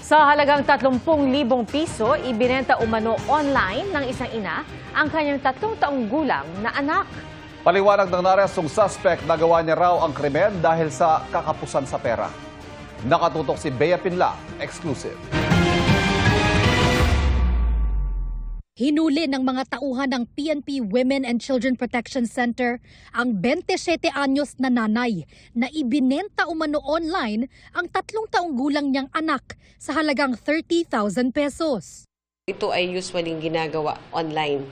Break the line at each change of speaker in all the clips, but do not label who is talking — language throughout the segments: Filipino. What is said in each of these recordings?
Sa halagang 30,000 piso, ibinenta umano online ng isang ina ang kanyang 3 taong gulang na anak.
Paliwanag ng narestong suspect na gawa niya raw ang krimen dahil sa kakapusan sa pera. Nakatutok si Bea Pinla, exclusive.
Hinuli ng mga tauhan ng PNP Women and Children Protection Center ang 27 anyos na nanay na ibinenta umano online ang 3 taong gulang niyang anak sa halagang 30,000 pesos.
Ito ay usually ginagawa online.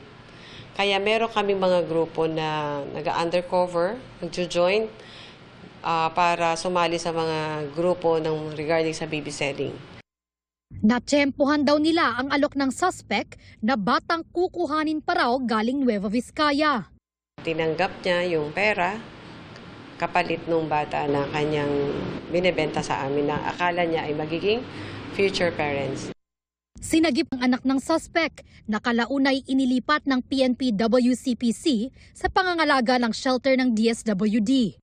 Kaya meron kami mga grupo na nag-undercover, nag-join para sumali sa mga grupo ng regarding sa baby selling.
Natsempohan daw nila ang alok ng suspect na batang kukuhanin pa raw galing Nueva Vizcaya.
Tinanggap niya yung pera kapalit ng bata na kanyang binebenta sa amin na akala niya ay magiging future parents.
Sinagip ang anak ng suspect na kalaunay inilipat ng PNP WCPC sa pangangalaga ng shelter ng DSWD.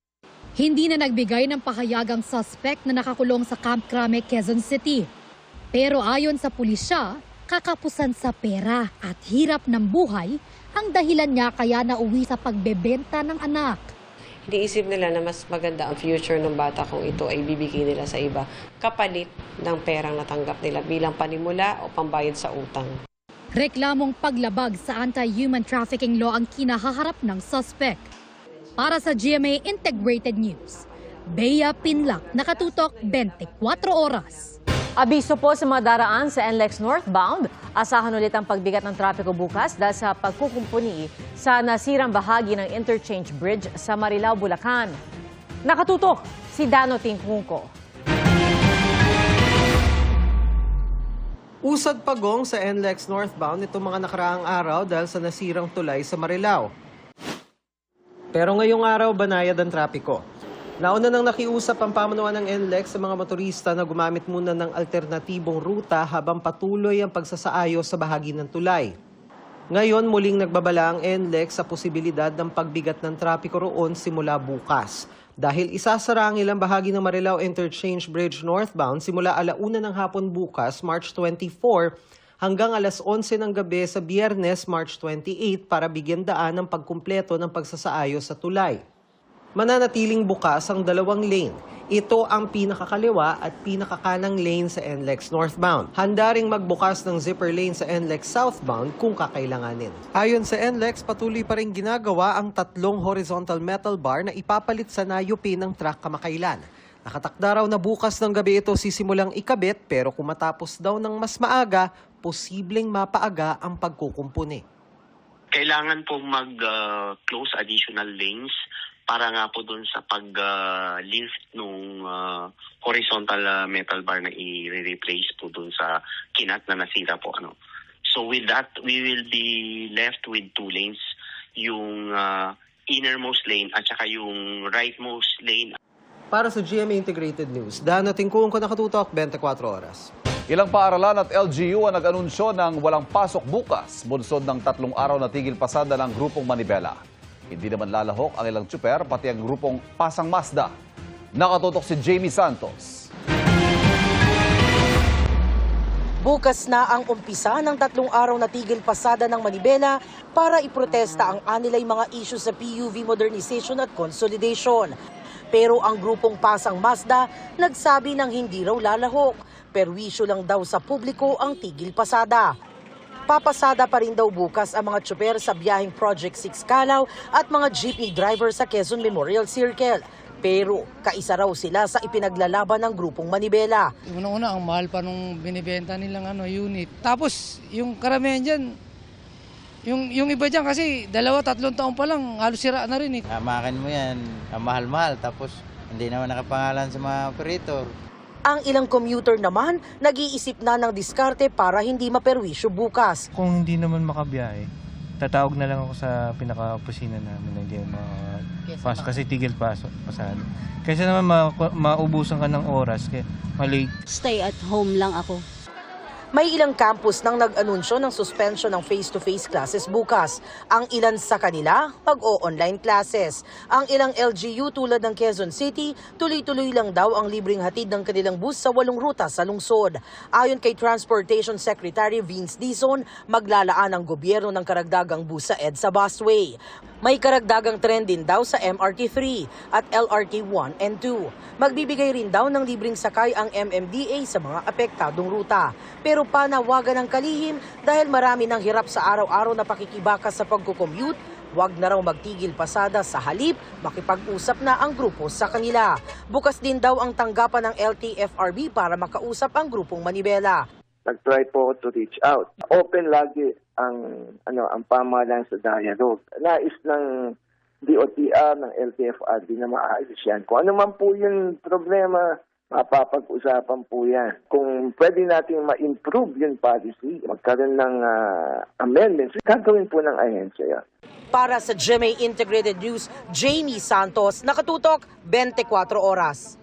Hindi na nagbigay ng pahayagang suspect na nakakulong sa Camp Crame, Quezon City. Pero ayon sa pulisya, kakapusan sa pera at hirap ng buhay ang dahilan niya kaya nauwi sa pagbebenta ng anak.
Iniisip nila na mas maganda ang future ng bata kung ito ay bibigay nila sa iba kapalit ng perang natanggap nila bilang panimula o pambayad sa utang.
Reklamong paglabag sa anti-human trafficking law ang kinahaharap ng suspect. Para sa GMA Integrated News, Bea Pinla, nakatutok 24 oras.
Abiso po sa mga daraan sa NLEX northbound. Asahan ulit ang pagbigat ng trapiko bukas dahil sa pagkukumpuni sa nasirang bahagi ng interchange bridge sa Marilao, Bulacan. Nakatutok si Dano Tingkungko.
Usad pagong sa NLEX northbound itong mga nakaraang araw dahil sa nasirang tulay sa Marilao. Pero ngayong araw, banayad ang trapiko. Nauna nang nakiusap ang pamunuan ng NLEX sa mga motorista na gumamit muna ng alternatibong ruta habang patuloy ang pagsasaayos sa bahagi ng tulay. Ngayon, muling nagbabala ang NLEX sa posibilidad ng pagbigat ng trapiko roon simula bukas. Dahil isasara ang ilang bahagi ng Marilao Interchange Bridge northbound simula 1:00 ng hapon bukas, March 24, hanggang 11:00 ng gabi sa Biyernes, March 28 para bigyan daan ng pagkumpleto ng pagsasaayos sa tulay. Mananatiling bukas ang 2 lane. Ito ang pinakakaliwa at pinakakanang lane sa NLEX northbound. Handa ring magbukas ng zipper lane sa NLEX southbound kung kakailanganin. Ayon sa NLEX, patuloy pa rin ginagawa ang 3 horizontal metal bar na ipapalit sa nayupi ng truck kamakailan. Nakatakda raw na bukas ng gabi ito sisimulang ikabit pero kung matapos daw ng mas maaga, posibleng mapaaga ang pagkukumpuni.
Kailangan pong mag-close additional lanes para nga po doon sa pag-lift nung horizontal metal bar na i-replace po doon sa kinat na nasira po. So with that, we will be left with 2 lanes, yung innermost lane at saka yung rightmost lane.
Para sa GMA Integrated News, Dano Tingkungko, nakatutok 24 oras.
Ilang paaralan at LGU ang nag-anunsyo ng walang pasok bukas, bunsod ng 3 araw na tigil pasada ng grupong Manibela. Hindi naman lalahok ang ilang tsuper, pati ang grupong Pasang Mazda. Nakatutok si Jamie Santos.
Bukas na ang umpisa ng 3 araw na tigil pasada ng Manibela para iprotesta ang anilay mga issue sa PUV modernization at consolidation. Pero ang grupong Pasang Mazda nagsabi ng hindi raw lalahok. Perwisyo lang daw sa publiko ang tigil pasada. Papasada pa rin daw bukas ang mga tsuper sa biyaheng Project 6 Calao at mga jeepney driver sa Quezon Memorial Circle. Pero kaisa raw sila sa ipinaglalaban ng grupong Manibela.
Una-una, ang mahal pa nung binibenta nilang unit. Tapos yung karamihan dyan, yung iba dyan kasi 2-3 taon pa lang, halos sira na rin.
Amakan mo yan, ang mahal-mahal, tapos hindi naman nakapangalan sa mga operator.
Ang ilang commuter naman, nag-iisip na ng diskarte para hindi maperwisyo bukas.
Kung hindi naman makabiyahe, tatawag na lang ako sa pinaka-opisina namin na hindi pasok kasi tigil pasado. Kasi naman maubusan ka ng oras, kaya malate.
Stay at home lang ako.
May ilang campus nang nag-anunsyo ng suspension ng face-to-face classes bukas. Ang ilan sa kanila, mag-o-online classes. Ang ilang LGU tulad ng Quezon City, tuloy-tuloy lang daw ang libreng hatid ng kanilang bus sa 8 ruta sa lungsod. Ayon kay Transportation Secretary Vince Dizon, maglalaan ang gobyerno ng karagdagang bus sa EDSA busway. May karagdagang trend din daw sa MRT 3 at LRT 1 and 2. Magbibigay rin daw ng libreng sakay ang MMDA sa mga apektadong ruta. Pero panawagan ng kalihim dahil marami ng hirap sa araw-araw na pakikibaka sa pagkukommute, wag na raw magtigil pasada sa halip, makipag-usap na ang grupo sa kanila. Bukas din daw ang tanggapan ng LTFRB para makausap ang grupong Manibela.
Nag-try po ako to reach out. Open lagi ang pamahalaan sa dialogue. Nais ng DOTR, ng LTFRB na maayos yan. Kung ano man po yung problema, mapapag-usapan po yan. Kung pwede natin ma-improve yung policy, magkaroon ng amendments, gagawin po ng ahensya yan.
Para sa GMA Integrated News, Jamie Santos, nakatutok 24 oras.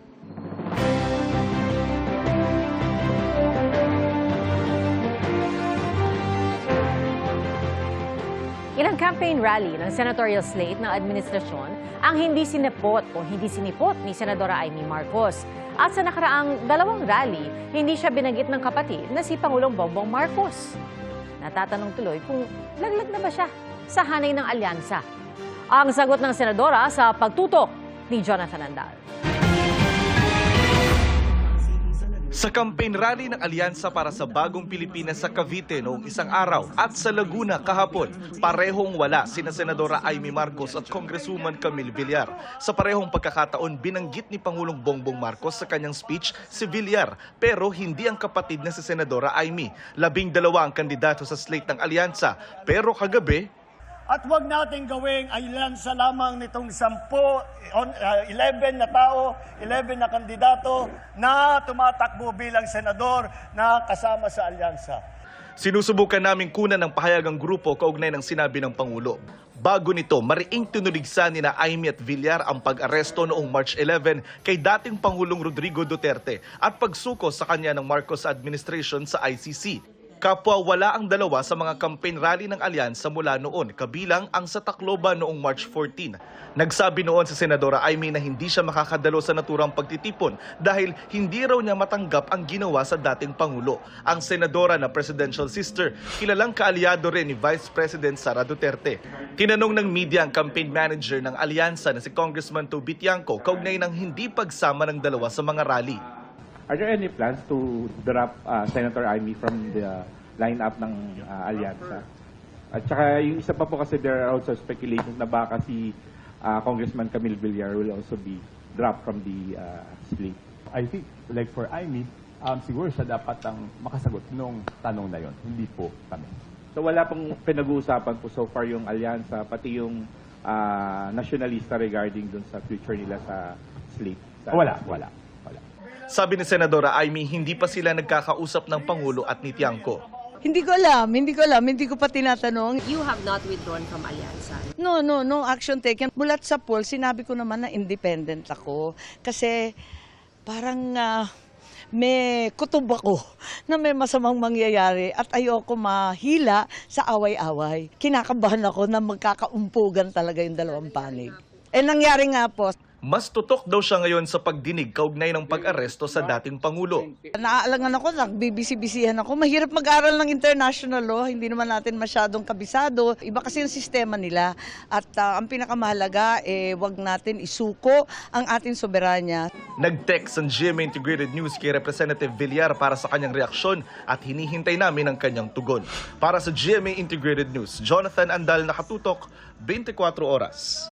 Ilang campaign rally ng senatorial slate ng administrasyon ang hindi sinipot o hindi sinipot ni Senadora Amy Marcos. At sa nakaraang 2 rally, hindi siya binanggit ng kapatid na si Pangulong Bongbong Marcos. Natatanong tuloy kung laglag na ba siya sa hanay ng alyansa. Ang sagot ng senadora sa pagtutok ni Jonathan Andal.
Sa campaign rally ng Alyansa para sa Bagong Pilipinas sa Cavite noong isang araw at sa Laguna kahapon, parehong wala sina Senadora Amy Marcos at Congresswoman Camille Villar. Sa parehong pagkakataon, binanggit ni Pangulong Bongbong Marcos sa kanyang speech si Villar, pero hindi ang kapatid na si Senadora Amy. 12 ang kandidato sa slate ng Alyansa, pero kagabi,
at huwag natin gawing alyansa lamang nitong 11 na tao, 11 na kandidato na tumatakbo bilang senador na kasama sa alyansa.
sinusubukan naming kunan ng pahayagang grupo kaugnay ng sinabi ng Pangulo. Bago nito, mariing tinuligsa ni na Amy at Villar ang pag-aresto noong March 11 kay dating Pangulong Rodrigo Duterte at pagsuko sa kanya ng Marcos administration sa ICC. Kapwa wala ang dalawa sa mga campaign rally ng alyansa mula noon, kabilang ang sa Tacloban noong March 14. Nagsabi noon si Senadora Amy na hindi siya makakadalo sa naturang pagtitipon dahil hindi raw niya matanggap ang ginawa sa dating Pangulo. Ang senadora na presidential sister, kilalang kaalyado rin ni Vice President Sara Duterte. Tinanong ng media ang campaign manager ng alyansa na si Congressman Toby Tiangco kaugnay ng hindi pagsama ng dalawa sa mga rally.
Are there any plans to drop Senator Amy from the lineup ng alyansa? At saka yung isa pa po kasi there are also speculations na baka si Congressman Camille Villar will also be dropped from the slate.
I think like for Amy, siguro siya dapat ang makasagot nung tanong na yon, hindi po kami.
So wala pong pinag-uusapan po so far yung alyansa, pati yung nationalista regarding dun sa future nila sa slate?
Wala.
Sabi ni Senadora Amy, hindi pa sila nagkakausap ng Pangulo at ni Tiangco.
Hindi ko alam, hindi ko pa tinatanong.
You have not withdrawn from Alyansa?
No action taken. Mulat sa poll, sinabi ko naman na independent ako. Kasi parang may kutob ako na may masamang mangyayari at ayoko mahila sa away-away. Kinakabahan ako na magkakaumpugan talaga yung dalawang panig. Nangyari nga po.
Mas tutok daw siya ngayon sa pagdinig kaugnay ng pag-aresto sa dating Pangulo.
Naaalangan ako, nagbibisi-bisihan ako. Mahirap mag-aral ng international law, hindi naman natin masyadong kabisado. Iba kasi yung sistema nila. At ang pinakamahalaga, wag natin isuko ang ating soberanya.
Nag-text ang GMA Integrated News kay Representative Villar para sa kanyang reaksyon at hinihintay namin ang kanyang tugon. Para sa GMA Integrated News, Jonathan Andal, nakatutok, 24 oras.